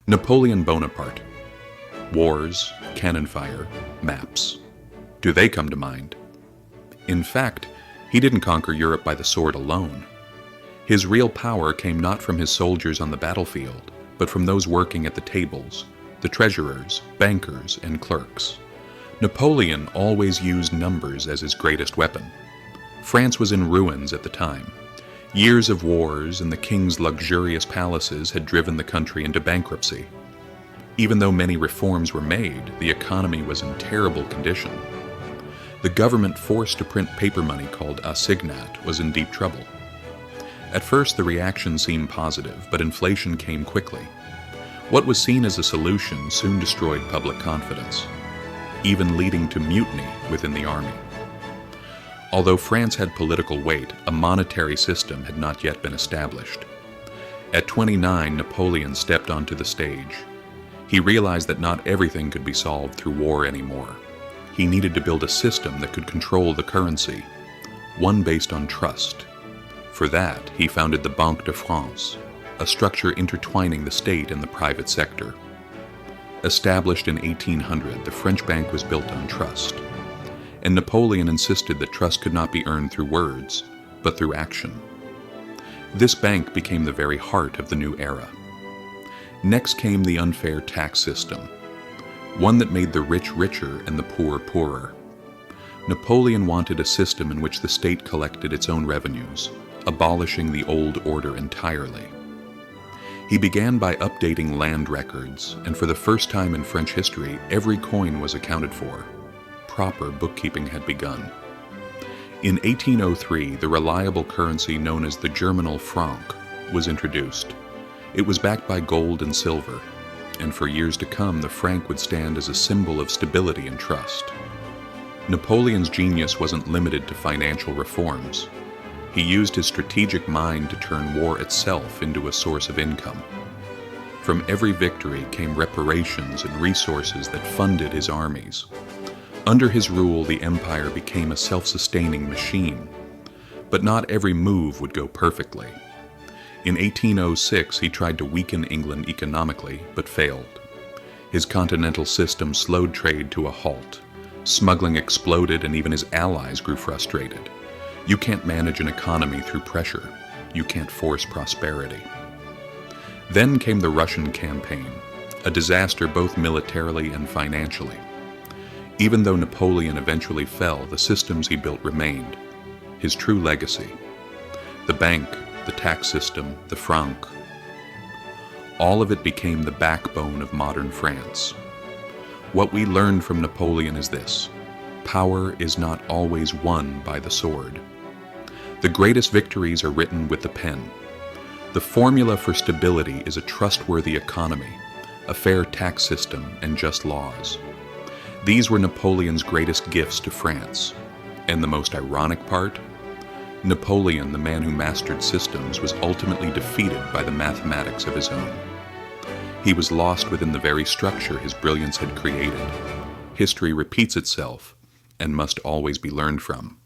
Napoleon Bonaparte. Wars, cannon fire, maps. Do they come to mind? In fact, he didn't conquer Europe by the sword alone. His real power came not from his soldiers on the battlefield, but from those working at the tables, the treasurers, bankers, and clerks. Napoleon always used numbers as his greatest weapon. France was in ruins at the time. Years of wars and the king's luxurious palaces had driven the country into bankruptcy. Even though many reforms were made, the economy was in terrible condition. The government forced to print paper money called assignat was in deep trouble. At first, the reaction seemed positive, but inflation came quickly. What was seen as a solution soon destroyed public confidence, even leading to mutiny within the army. Although France had political weight, a monetary system had not yet been established. At 29, Napoleon stepped onto the stage. He realized that not everything could be solved through war anymore. He needed to build a system that could control the currency, one based on trust. For that, he founded the Banque de France, a structure intertwining the state and the private sector. Established in 1800, the French bank was built on trust. And Napoleon insisted that trust could not be earned through words, but through action. This bank became the very heart of the new era. Next came the unfair tax system, one that made the rich richer and the poor poorer. Napoleon wanted a system in which the state collected its own revenues, abolishing the old order entirely. He began by updating land records, and for the first time in French history, every coin was accounted for. Proper bookkeeping had begun. In 1803, the reliable currency known as the Germinal franc was introduced. It was backed by gold and silver, and for years to come, the franc would stand as a symbol of stability and trust. Napoleon's genius wasn't limited to financial reforms. He used his strategic mind to turn war itself into a source of income. From every victory came reparations and resources that funded his armies. Under his rule, the empire became a self-sustaining machine. But not every move would go perfectly. In 1806, he tried to weaken England economically, but failed. His continental system slowed trade to a halt. Smuggling exploded, and even his allies grew frustrated. You can't manage an economy through pressure. You can't force prosperity. Then came the Russian campaign, a disaster both militarily and financially. Even though Napoleon eventually fell, the systems he built remained. His true legacy. The bank, the tax system, the franc. All of it became the backbone of modern France. What we learned from Napoleon is this: power is not always won by the sword. The greatest victories are written with the pen. The formula for stability is a trustworthy economy, a fair tax system, and just laws. These were Napoleon's greatest gifts to France. And the most ironic part? Napoleon, the man who mastered systems, was ultimately defeated by the mathematics of his own. He was lost within the very structure his brilliance had created. History repeats itself and must always be learned from.